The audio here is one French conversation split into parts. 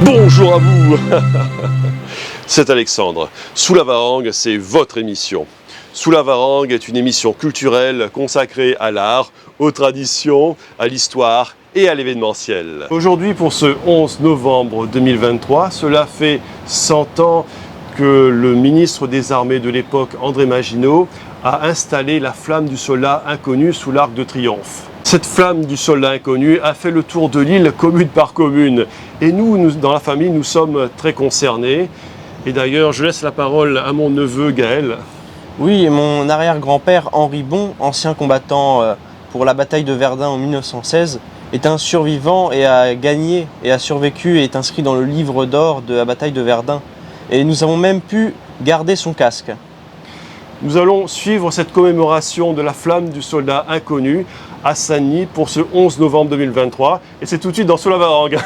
Bonjour à vous. C'est Alexandre. Sous la Varangue, c'est votre émission. Sous la Varangue est une émission culturelle consacrée à l'art, aux traditions, à l'histoire et à l'événementiel. Aujourd'hui, pour ce 11 novembre 2023, cela fait 100 ans que le ministre des Armées de l'époque, André Maginot, a installé la flamme du soldat inconnu sous l'Arc de Triomphe. Cette flamme du soldat inconnu a fait le tour de l'île commune par commune. Et nous, dans la famille, nous sommes très concernés. Et d'ailleurs, je laisse la parole à mon neveu Gaël. Oui, et mon arrière-grand-père Henri Bon, ancien combattant pour la bataille de Verdun en 1916, est un survivant et a gagné et a survécu et est inscrit dans le livre d'or de la bataille de Verdun. Et nous avons même pu garder son casque. Nous allons suivre cette commémoration de la flamme du soldat inconnu à Sagny pour ce 11 novembre 2023. Et c'est tout de suite dans Sous la Varangue.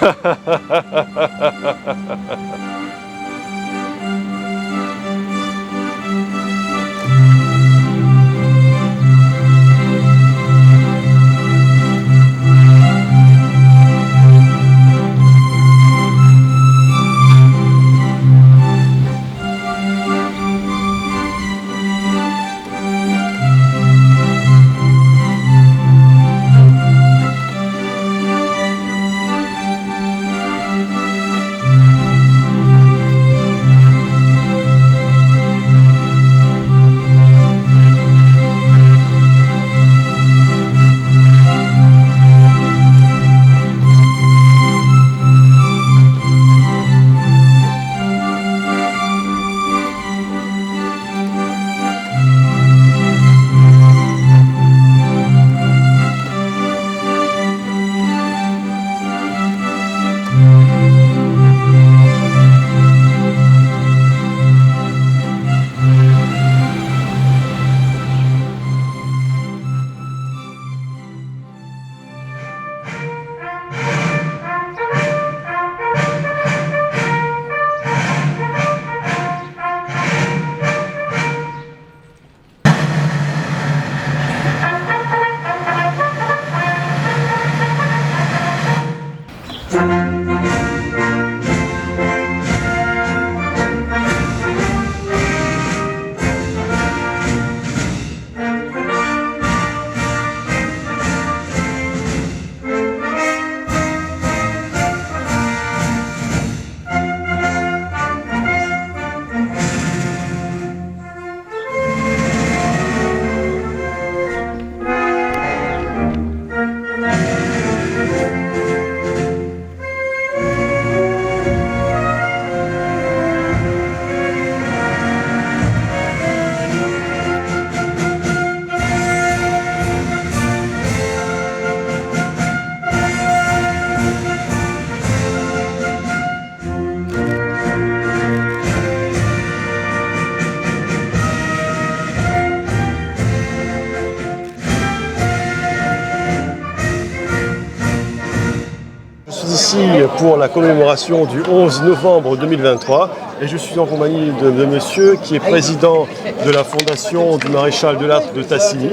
Ici pour la commémoration du 11 novembre 2023 et je suis en compagnie de monsieur qui est président de la fondation du maréchal de Lattre de Tassigny.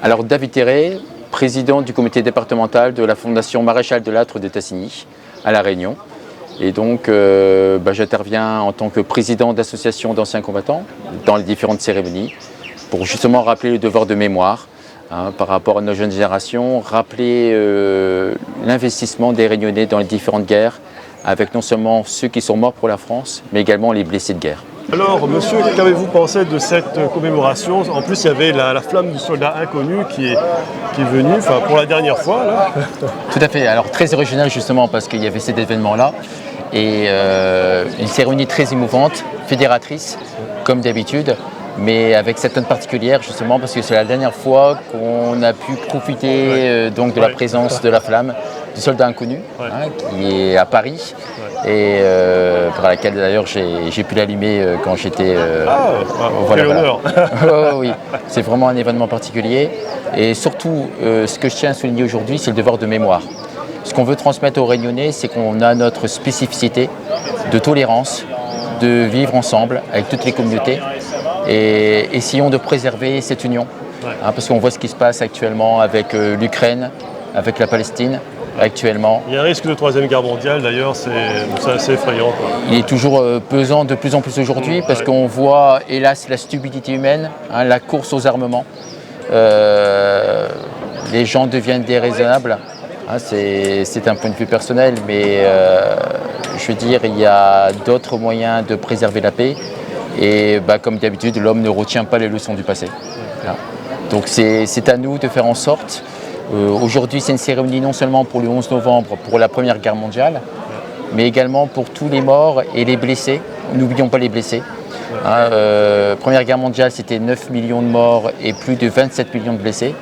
Alors David Terré, président du comité départemental de la fondation maréchal de Lattre de Tassigny à La Réunion. Et donc j'interviens en tant que président d'association d'anciens combattants dans les différentes cérémonies pour justement rappeler le devoir de mémoire. Par rapport à nos jeunes générations, rappeler l'investissement des Réunionnais dans les différentes guerres, avec non seulement ceux qui sont morts pour la France, mais également les blessés de guerre. Alors, monsieur, qu'avez-vous pensé de cette commémoration? En plus, il y avait la flamme du soldat inconnu qui est venue, pour la dernière fois. Là. Tout à fait. Alors, très original justement parce qu'il y avait cet événement-là. Et une cérémonie très émouvante, fédératrice, comme d'habitude. Mais avec cette note particulière justement parce que c'est la dernière fois qu'on a pu profiter donc de la présence de la flamme du soldat inconnu qui est à Paris et par laquelle d'ailleurs j'ai pu l'allumer quand j'étais quel honneur. Oui, c'est vraiment un événement particulier et surtout ce que je tiens à souligner aujourd'hui, c'est le devoir de mémoire. Ce qu'on veut transmettre aux Réunionnais, c'est qu'on a notre spécificité de tolérance, de vivre ensemble avec toutes les communautés et essayons de préserver cette union, parce qu'on voit ce qui se passe actuellement avec l'Ukraine, avec la Palestine, actuellement. Il y a un risque de troisième guerre mondiale d'ailleurs, c'est assez effrayant, quoi. Il est toujours pesant de plus en plus aujourd'hui parce qu'on voit hélas la stupidité humaine, hein, la course aux armements. Les gens deviennent déraisonnables. Hein, c'est un point de vue personnel, mais je veux dire, il y a d'autres moyens de préserver la paix. Et comme d'habitude, l'homme ne retient pas les leçons du passé. Voilà. Donc c'est à nous de faire en sorte. Aujourd'hui, c'est une cérémonie non seulement pour le 11 novembre, pour la Première Guerre mondiale, mais également pour tous les morts et les blessés. N'oublions pas les blessés. Hein, Première Guerre mondiale, c'était 9 millions de morts et plus de 27 millions de blessés.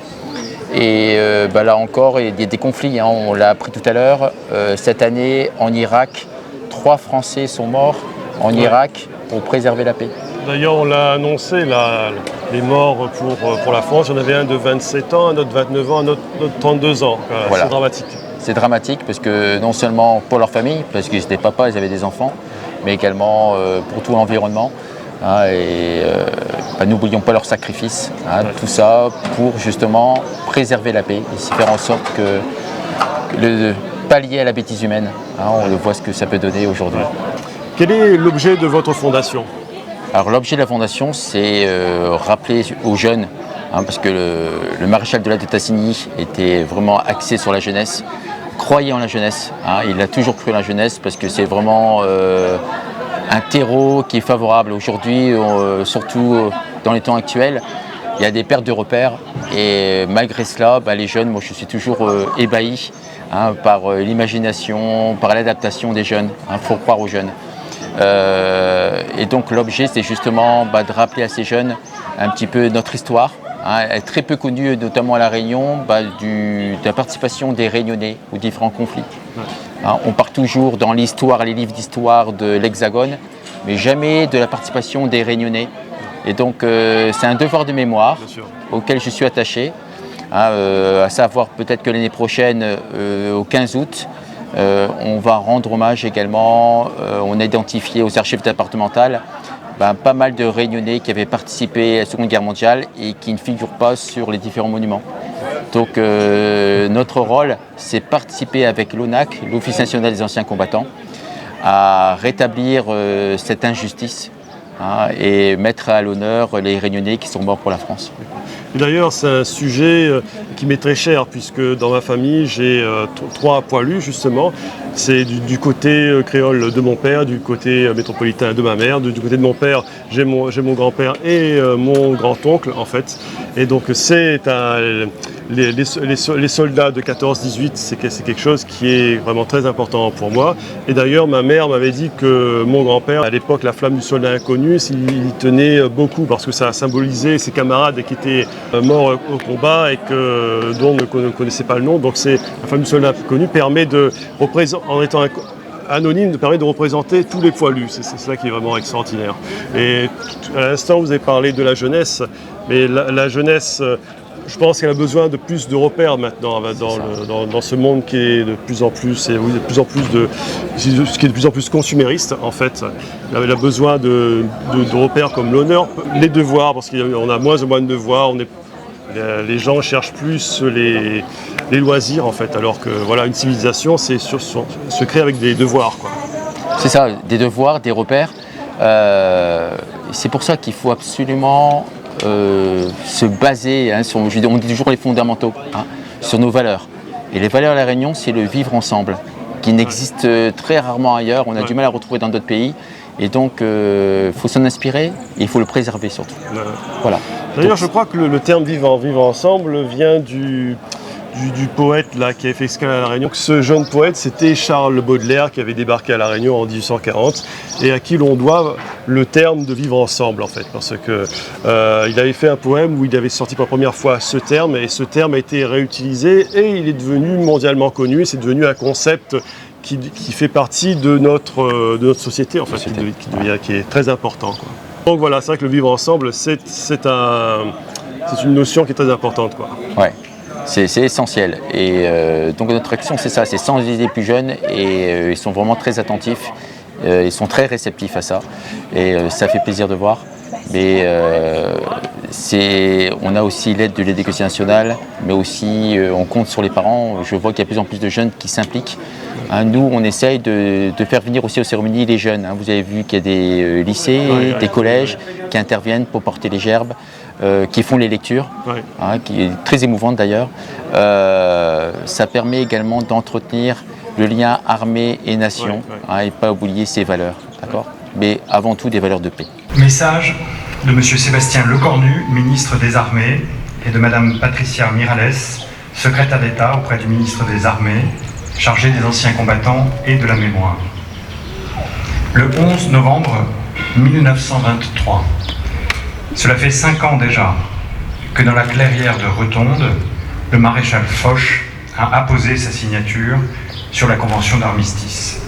Et là encore, il y a des conflits, hein, on l'a appris tout à l'heure. Cette année, en Irak, 3 Français sont morts en Irak pour préserver la paix. D'ailleurs, on l'a annoncé, les morts pour la France. Il y en avait un de 27 ans, un autre de 29 ans, un autre de 32 ans. Voilà. C'est dramatique. C'est dramatique parce que non seulement pour leur famille, parce qu'ils étaient papas, ils avaient des enfants, mais également pour tout l'environnement. Hein, et n'oublions pas leur sacrifice. Hein, tout ça pour justement préserver la paix et faire en sorte que le pallier à la bêtise humaine. Hein, on le voit ce que ça peut donner aujourd'hui. Quel est l'objet de votre fondation ? Alors l'objet de la fondation, c'est rappeler aux jeunes, hein, parce que le maréchal de Lattre de Tassigny était vraiment axé sur la jeunesse, croyait en la jeunesse, hein, il a toujours cru en la jeunesse parce que c'est vraiment un terreau qui est favorable aujourd'hui, surtout dans les temps actuels. Il y a des pertes de repères et malgré cela, les jeunes, moi je suis toujours ébahi hein, par l'imagination, par l'adaptation des jeunes, il faut croire aux jeunes. Et donc l'objet c'est justement de rappeler à ces jeunes un petit peu notre histoire. Hein, elle est très peu connue, notamment à La Réunion, de la participation des Réunionnais aux différents conflits. Hein, on part toujours dans l'histoire, les livres d'histoire de l'Hexagone, mais jamais de la participation des Réunionnais. Et donc c'est un devoir de mémoire auquel je suis attaché, hein, à savoir peut-être que l'année prochaine, au 15 août, on va rendre hommage également, on a identifié aux archives départementales pas mal de Réunionnais qui avaient participé à la Seconde Guerre mondiale et qui ne figurent pas sur les différents monuments. Donc notre rôle, c'est participer avec l'ONAC, l'Office national des anciens combattants, à rétablir cette injustice hein, et mettre à l'honneur les Réunionnais qui sont morts pour la France. Et d'ailleurs, c'est un sujet qui m'est très cher, puisque dans ma famille, j'ai 3 poilus, justement. C'est du côté créole de mon père, du côté métropolitain de ma mère. Du côté de mon père, j'ai mon grand-père et mon grand-oncle, en fait. Et donc, les soldats de 14-18, c'est quelque chose qui est vraiment très important pour moi. Et d'ailleurs, ma mère m'avait dit que mon grand-père, à l'époque, la flamme du soldat inconnu, il tenait beaucoup, parce que ça symbolisait ses camarades qui étaient morts au combat et dont on ne connaissait pas le nom. Donc la flamme du soldat inconnu permet de représenter, en étant anonyme, permet de représenter tous les poilus. C'est ça qui est vraiment extraordinaire. Et à l'instant, vous avez parlé de la jeunesse, mais la jeunesse, je pense qu'elle a besoin de plus de repères maintenant dans ce monde qui est de plus en plus, ce qui est de plus en plus consumériste en fait. Elle a besoin de repères comme l'honneur, les devoirs, parce qu'on a moins de devoirs. Les gens cherchent plus les loisirs en fait, alors que voilà, une civilisation, se crée avec des devoirs, quoi. C'est ça, des devoirs, des repères. C'est pour ça qu'il faut absolument se baser, hein, on dit toujours les fondamentaux, hein, sur nos valeurs. Et les valeurs à La Réunion, c'est le vivre ensemble, qui n'existe très rarement ailleurs. On a du mal à retrouver dans d'autres pays. Et donc, il faut s'en inspirer et il faut le préserver surtout. Voilà. D'ailleurs, je crois que le terme vivre ensemble vient du poète là, qui avait fait escale à La Réunion. Ce jeune poète, c'était Charles Baudelaire qui avait débarqué à La Réunion en 1840 et à qui l'on doit le terme de vivre ensemble en fait, parce que il avait fait un poème où il avait sorti pour la première fois ce terme et ce terme a été réutilisé et il est devenu mondialement connu. C'est devenu un concept qui fait partie de notre société en fait, qui est très important, quoi. Donc voilà, c'est vrai que le vivre ensemble, c'est une notion qui est très importante, quoi. Ouais. C'est essentiel. Et donc notre action, c'est ça, c'est sensibiliser les plus jeunes et ils sont vraiment très attentifs, ils sont très réceptifs à ça et ça fait plaisir de voir. Mais on a aussi l'aide de l'éducation nationale, mais aussi on compte sur les parents. Je vois qu'il y a de plus en plus de jeunes qui s'impliquent. Nous, on essaye de faire venir aussi aux cérémonies les jeunes. Vous avez vu qu'il y a des lycées, des collèges qui interviennent pour porter les gerbes, qui font les lectures, qui est très émouvante d'ailleurs. Ça permet également d'entretenir le lien armée et nation, et pas oublier ses valeurs, d'accord ? Mais avant tout des valeurs de paix. Message de M. Sébastien Lecornu, ministre des Armées, et de Mme Patricia Miralles, secrétaire d'État auprès du ministre des Armées, chargé des anciens combattants et de la mémoire. Le 11 novembre 1923, cela fait 5 ans déjà que dans la clairière de Retonde, le maréchal Foch a apposé sa signature sur la convention d'armistice.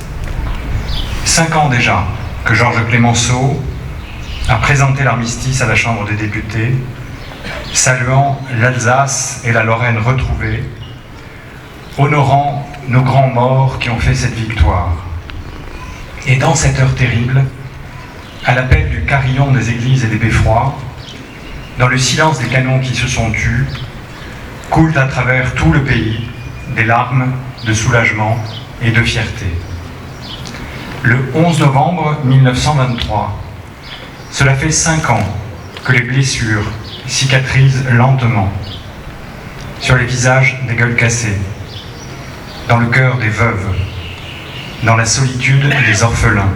5 ans déjà que Georges Clemenceau a présenté l'armistice à la Chambre des députés, saluant l'Alsace et la Lorraine retrouvées, honorant nos grands morts qui ont fait cette victoire. Et dans cette heure terrible, à l'appel du carillon des églises et des beffrois, dans le silence des canons qui se sont tus, coulent à travers tout le pays des larmes de soulagement et de fierté. Le 11 novembre 1923, cela fait 5 ans que les blessures cicatrisent lentement sur les visages des gueules cassées, dans le cœur des veuves, dans la solitude des orphelins,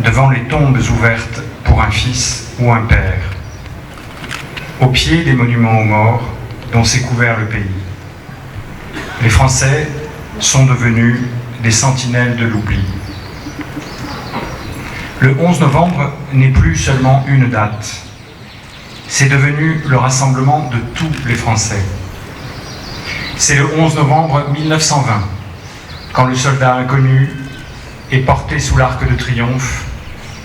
devant les tombes ouvertes pour un fils ou un père, au pied des monuments aux morts dont s'est couvert le pays. Les Français sont devenus des sentinelles de l'oubli. Le 11 novembre n'est plus seulement une date, c'est devenu le rassemblement de tous les Français. C'est le 11 novembre 1920, quand le soldat inconnu est porté sous l'arc de triomphe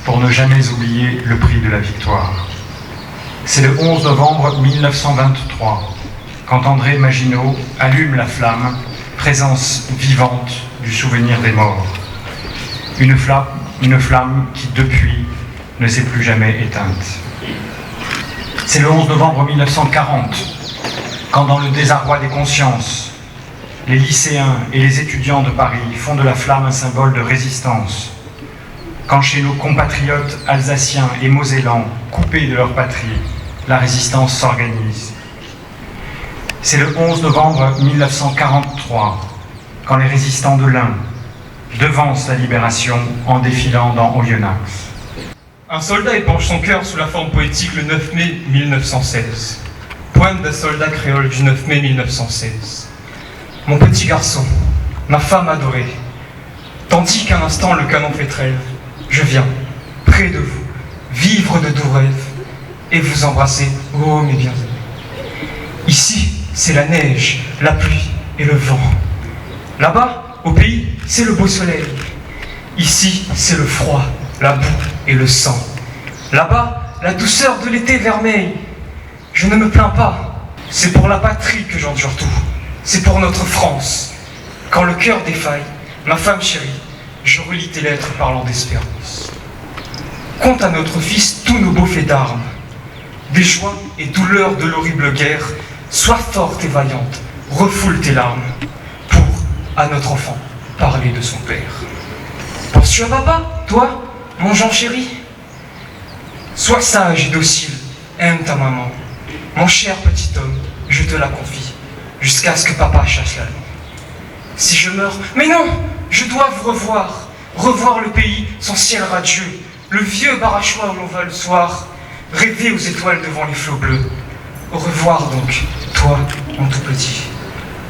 pour ne jamais oublier le prix de la victoire. C'est le 11 novembre 1923, quand André Maginot allume la flamme, présence vivante du souvenir des morts. Une flamme qui, depuis, ne s'est plus jamais éteinte. C'est le 11 novembre 1940, quand dans le désarroi des consciences, les lycéens et les étudiants de Paris font de la flamme un symbole de résistance, quand chez nos compatriotes alsaciens et mosellans, coupés de leur patrie, la résistance s'organise. C'est le 11 novembre 1943, quand les résistants de l'Ain devancent la libération en défilant dans Oyonnax. Un soldat épanche son cœur sous la forme poétique le 9 mai 1916. Poème d'un soldat créole du 9 mai 1916. Mon petit garçon, ma femme adorée, tandis qu'un instant le canon fait trêve, je viens, près de vous, vivre de doux rêves, et vous embrasser, oh mes bien-aimés. Ici, c'est la neige, la pluie et le vent. Là-bas, au pays, c'est le beau soleil. Ici, c'est le froid, la boue et le sang. Là-bas, la douceur de l'été vermeil. Je ne me plains pas. C'est pour la patrie que j'endure tout. C'est pour notre France. Quand le cœur défaille, ma femme chérie, je relis tes lettres parlant d'espérance. Conte à notre fils tous nos beaux faits d'armes, des joies et douleurs de l'horrible guerre. Sois forte et vaillante, refoule tes larmes, pour, à notre enfant, parler de son père. Penses-tu à papa, toi, mon Jean chéri? Sois sage et docile, aime ta maman. Mon cher petit homme, je te la confie, jusqu'à ce que papa chasse la nuit. Si je meurs, mais non, je dois vous revoir, revoir le pays, son ciel radieux, le vieux barachois où l'on va le soir, rêver aux étoiles devant les flots bleus. Au revoir donc, toi, mon tout petit.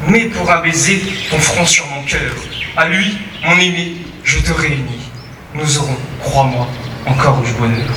Mets pour un baiser ton front sur mon cœur. À lui, mon aimé, je te réunis. Nous aurons, crois-moi, encore du bonheur.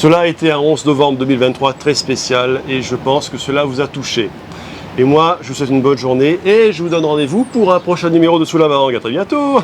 Cela a été un 11 novembre 2023 très spécial et je pense que cela vous a touché. Et moi, je vous souhaite une bonne journée et je vous donne rendez-vous pour un prochain numéro de Sous la Varangue. À très bientôt.